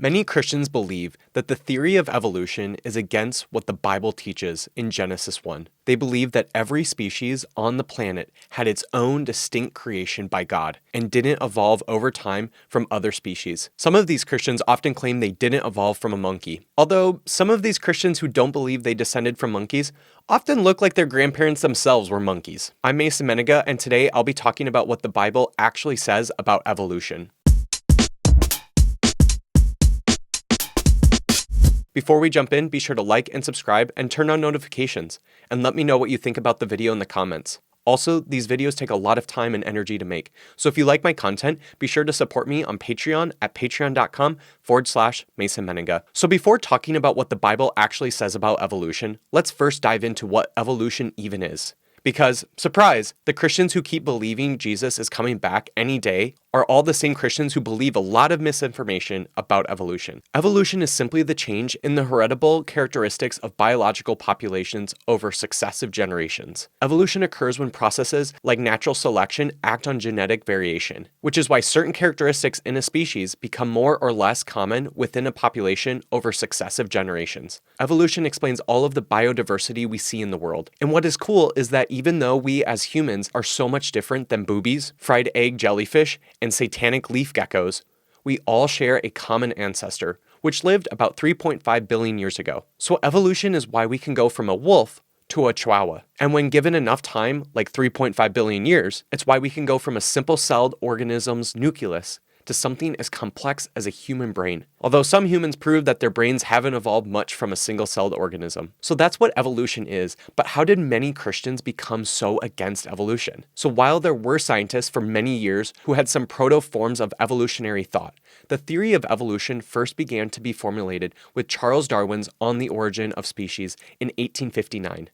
Many Christians believe that the theory of evolution is against what the Bible teaches in Genesis 1. They believe that every species on the planet had its own distinct creation by God and didn't evolve over time from other species. Some of these Christians often claim they didn't evolve from a monkey, although some of these Christians who don't believe they descended from monkeys often look like their grandparents themselves were monkeys. I'm Mennenga, and today I'll be talking about what the Bible actually says about evolution. Before we jump in, be sure to like and subscribe and turn on notifications, and let me know what you think about the video in the comments. Also, these videos take a lot of time and energy to make, so if you like my content, be sure to support me on Patreon at patreon.com/Mennenga. So before talking about what the Bible actually says about evolution, let's first dive into what evolution even is. Because, surprise, the Christians who keep believing Jesus is coming back any day are all the same Christians who believe a lot of misinformation about evolution. Evolution is simply the change in the heritable characteristics of biological populations over successive generations. Evolution occurs when processes like natural selection act on genetic variation, which is why certain characteristics in a species become more or less common within a population over successive generations. Evolution explains all of the biodiversity we see in the world. And what is cool is that even though we as humans are so much different than boobies, fried egg jellyfish, and satanic leaf geckos, we all share a common ancestor, which lived about 3.5 billion years ago. So evolution is why we can go from a wolf to a chihuahua. And when given enough time, like 3.5 billion years, it's why we can go from a simple-celled organism's nucleus to something as complex as a human brain. Although some humans prove that their brains haven't evolved much from a single-celled organism. So that's what evolution is, but how did many Christians become so against evolution? So while there were scientists for many years who had some proto-forms of evolutionary thought, the theory of evolution first began to be formulated with Charles Darwin's On the Origin of Species in 1859.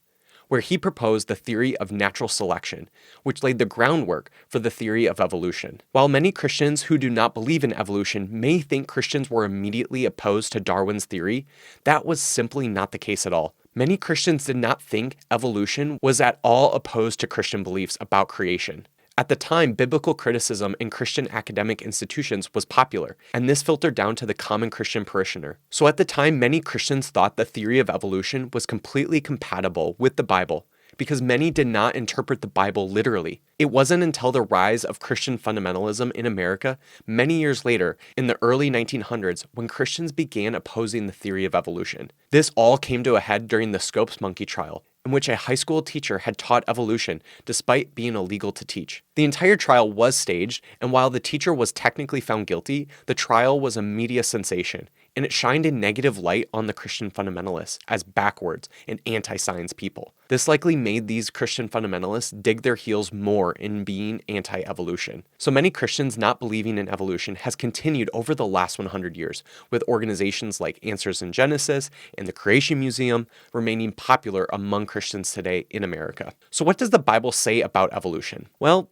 Where he proposed the theory of natural selection, which laid the groundwork for the theory of evolution. While many Christians who do not believe in evolution may think Christians were immediately opposed to Darwin's theory, that was simply not the case at all. Many Christians did not think evolution was at all opposed to Christian beliefs about creation. At the time, biblical criticism in Christian academic institutions was popular, and this filtered down to the common Christian parishioner. So at the time, many Christians thought the theory of evolution was completely compatible with the Bible, because many did not interpret the Bible literally. It wasn't until the rise of Christian fundamentalism in America, many years later, in the early 1900s, when Christians began opposing the theory of evolution. This all came to a head during the Scopes monkey trial, in which a high school teacher had taught evolution despite being illegal to teach. The entire trial was staged, and while the teacher was technically found guilty, the trial was a media sensation, and it shined a negative light on the Christian fundamentalists as backwards and anti-science people. This likely made these Christian fundamentalists dig their heels more in being anti-evolution. So many Christians not believing in evolution has continued over the last 100 years, with organizations like Answers in Genesis and the Creation Museum remaining popular among Christians today in America. So what does the Bible say about evolution? Well,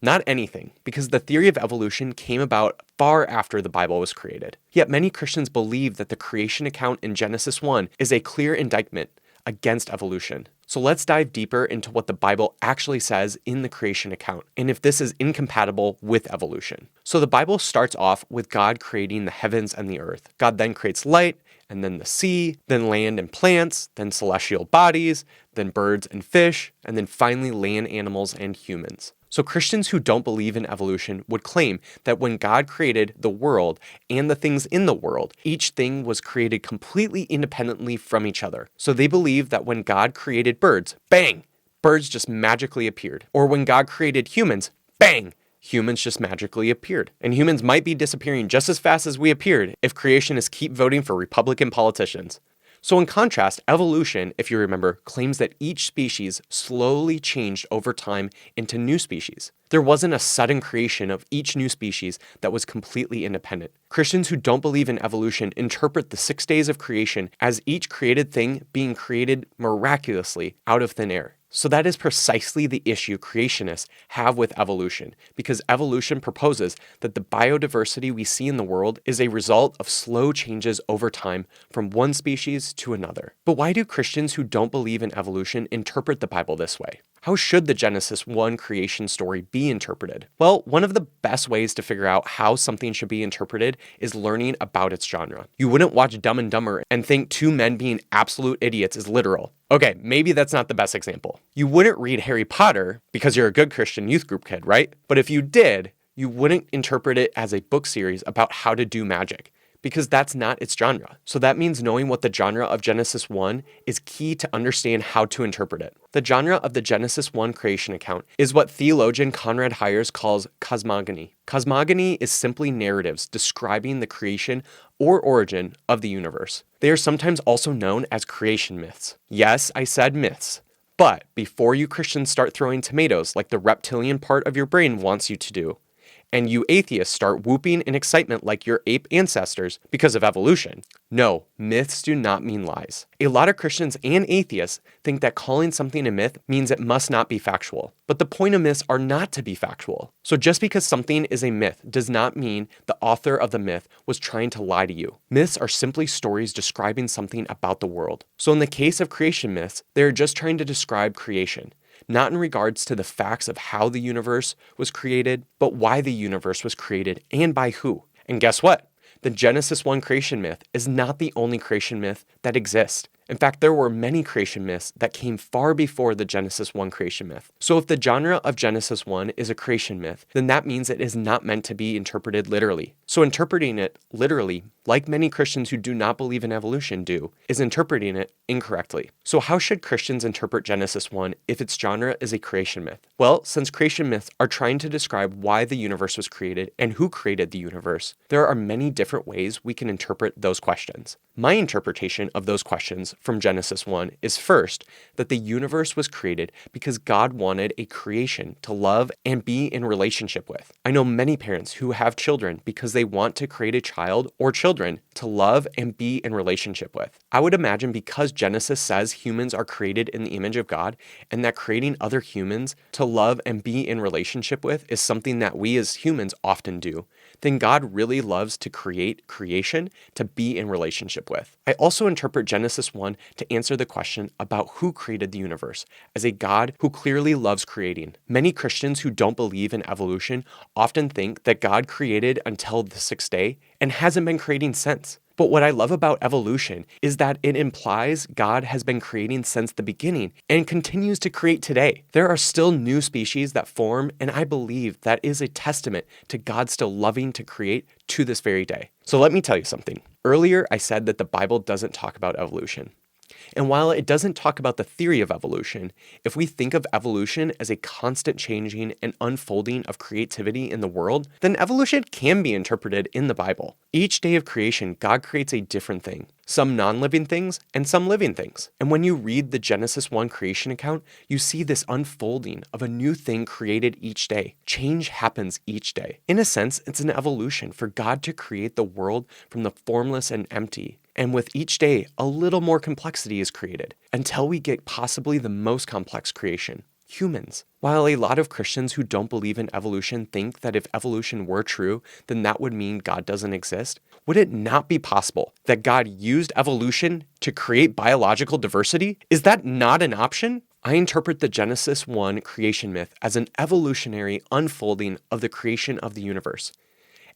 not anything, because the theory of evolution came about far after the Bible was created. Yet many Christians believe that the creation account in Genesis 1 is a clear indictment against evolution. So let's dive deeper into what the Bible actually says in the creation account, and if this is incompatible with evolution. So the Bible starts off with God creating the heavens and the earth. God then creates light, and then the sea, then land and plants, then celestial bodies, then birds and fish, and then finally land animals and humans. So Christians who don't believe in evolution would claim that when God created the world and the things in the world, each thing was created completely independently from each other. So they believe that when God created birds, bang, birds just magically appeared. Or when God created humans, bang, humans just magically appeared. And humans might be disappearing just as fast as we appeared if creationists keep voting for Republican politicians. So in contrast, evolution, if you remember, claims that each species slowly changed over time into new species. There wasn't a sudden creation of each new species that was completely independent. Christians who don't believe in evolution interpret the 6 days of creation as each created thing being created miraculously out of thin air. So that is precisely the issue creationists have with evolution, because evolution proposes that the biodiversity we see in the world is a result of slow changes over time from one species to another. But why do Christians who don't believe in evolution interpret the Bible this way? How should the Genesis 1 creation story be interpreted? Well, one of the best ways to figure out how something should be interpreted is learning about its genre. You wouldn't watch Dumb and Dumber and think two men being absolute idiots is literal. Okay, maybe that's not the best example. You wouldn't read Harry Potter because you're a good Christian youth group kid, right? But if you did, you wouldn't interpret it as a book series about how to do magic, because that's not its genre. So that means knowing what the genre of Genesis 1 is key to understand how to interpret it. The genre of the Genesis 1 creation account is what theologian Conrad Hyers calls cosmogony. Cosmogony is simply narratives describing the creation or origin of the universe. They are sometimes also known as creation myths. Yes, I said myths. But before you Christians start throwing tomatoes like the reptilian part of your brain wants you to do, and you atheists start whooping in excitement like your ape ancestors because of evolution. No, myths do not mean lies. A lot of Christians and atheists think that calling something a myth means it must not be factual. But the point of myths are not to be factual. So just because something is a myth does not mean the author of the myth was trying to lie to you. Myths are simply stories describing something about the world. So in the case of creation myths, they're just trying to describe creation. Not in regards to the facts of how the universe was created, but why the universe was created and by who. And guess what? The Genesis 1 creation myth is not the only creation myth that exists. In fact, there were many creation myths that came far before the Genesis 1 creation myth. So if the genre of Genesis 1 is a creation myth, then that means it is not meant to be interpreted literally. So interpreting it literally, like many Christians who do not believe in evolution do, is interpreting it incorrectly. So how should Christians interpret Genesis 1 if its genre is a creation myth? Well, since creation myths are trying to describe why the universe was created and who created the universe, there are many different ways we can interpret those questions. My interpretation of those questions from Genesis 1 is first, that the universe was created because God wanted a creation to love and be in relationship with. I know many parents who have children because they want to create a child or children to love and be in relationship with. I would imagine because Genesis says humans are created in the image of God and that creating other humans to love and be in relationship with is something that we as humans often do, then God really loves to create creation to be in relationship with. I also interpret Genesis 1 to answer the question about who created the universe as a God who clearly loves creating. Many Christians who don't believe in evolution often think that God created until the sixth day and hasn't been creating since. But what I love about evolution is that it implies God has been creating since the beginning and continues to create today. There are still new species that form, and I believe that is a testament to God still loving to create to this very day. So let me tell you something. Earlier, I said that the Bible doesn't talk about evolution. And while it doesn't talk about the theory of evolution, if we think of evolution as a constant changing and unfolding of creativity in the world, then evolution can be interpreted in the Bible. Each day of creation, God creates a different thing, some non-living things and some living things. And when you read the Genesis 1 creation account, you see this unfolding of a new thing created each day. Change happens each day. In a sense, it's an evolution for God to create the world from the formless and empty. And with each day, a little more complexity is created until we get possibly the most complex creation, humans. While a lot of Christians who don't believe in evolution think that if evolution were true, then that would mean God doesn't exist, would it not be possible that God used evolution to create biological diversity? Is that not an option? I interpret the Genesis 1 creation myth as an evolutionary unfolding of the creation of the universe.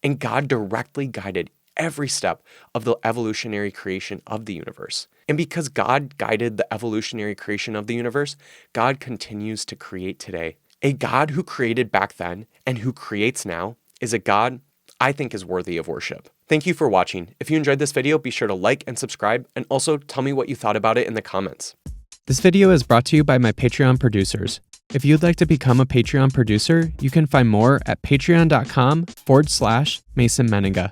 And God directly guided every step of the evolutionary creation of the universe. And because God guided the evolutionary creation of the universe, God continues to create today. A God who created back then and who creates now is a God I think is worthy of worship. Thank you for watching. If you enjoyed this video, be sure to like and subscribe, and also tell me what you thought about it in the comments. This video is brought to you by my Patreon producers. If you'd like to become a Patreon producer, you can find more at patreon.com/Mason Mennenga.